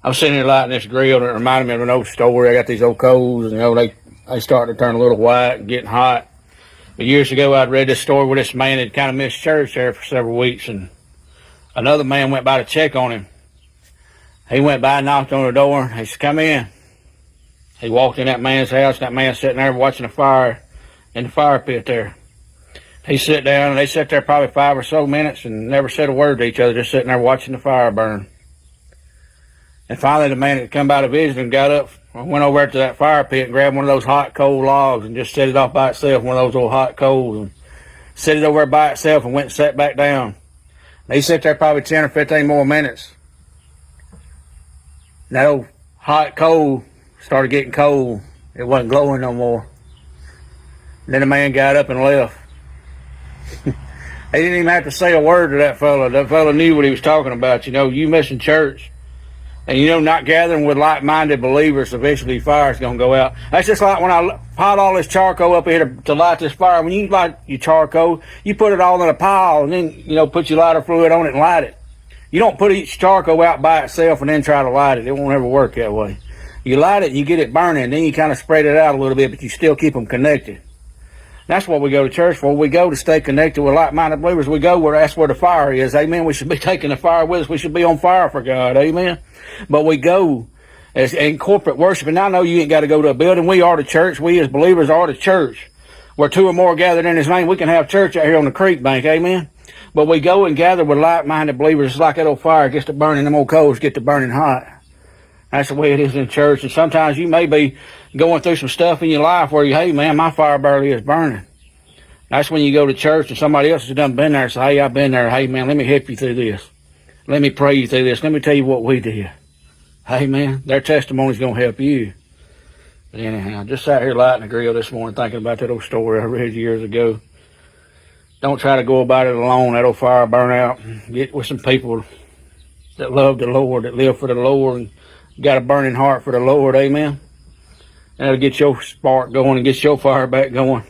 I was sitting here lighting this grill, and it reminded me of an old story. I got these old coals, and they started to turn a little white and getting hot. But years ago, I'd read this story where this man had kind of missed church there for several weeks, and another man went by to check on him. He went by and knocked on the door. He said, "Come in." He walked in that man's house. That man sitting there watching the fire in the fire pit there. He sat down, and they sat there probably 5 or so minutes and never said a word to each other, just sitting there watching the fire burn. And finally, the man that come by to visit him got up, went over to that fire pit and grabbed one of those hot coal logs and just set it off by itself, one of those old hot coals, and set it over there by itself and went and sat back down. And he sat there probably 10 or 15 more minutes. And that old hot coal started getting cold. It wasn't glowing no more. And then the man got up and left. He didn't even have to say a word to that fella. That fella knew what he was talking about. You missing church. And not gathering with like-minded believers, eventually fire's going to go out. That's just like when I piled all this charcoal up here to light this fire. When you light your charcoal, you put it all in a pile and then, put your lighter fluid on it and light it. You don't put each charcoal out by itself and then try to light it. It won't ever work that way. You light it and you get it burning, then you kind of spread it out a little bit, but you still keep them connected. That's what we go to church for. We go to stay connected with like-minded believers. We go where that's where the fire is. Amen. We should be taking the fire with us. We should be on fire for God. Amen. But we go as in corporate worship. And I know you ain't got to go to a building. We are the church. We as believers are the church. Where 2 or more gathered in His name, we can have church out here on the creek bank. Amen. But we go and gather with like-minded believers. It's like that old fire gets to burning. Them old coals get to burning hot. That's the way it is in church. And sometimes you may be going through some stuff in your life where hey man, my fire barely is burning. That's when you go to church and somebody else has done been there and say, hey, I've been there. Hey man, let me help you through this. Let me pray you through this. Let me tell you what we did. Hey man, their testimony's going to help you. But anyhow, just sat here lighting the grill this morning thinking about that old story I read years ago. Don't try to go about it alone. That old fire burn out. Get with some people that love the Lord, that live for the Lord, and got a burning heart for the Lord. Amen. And it'll get your spark going and get your fire back going.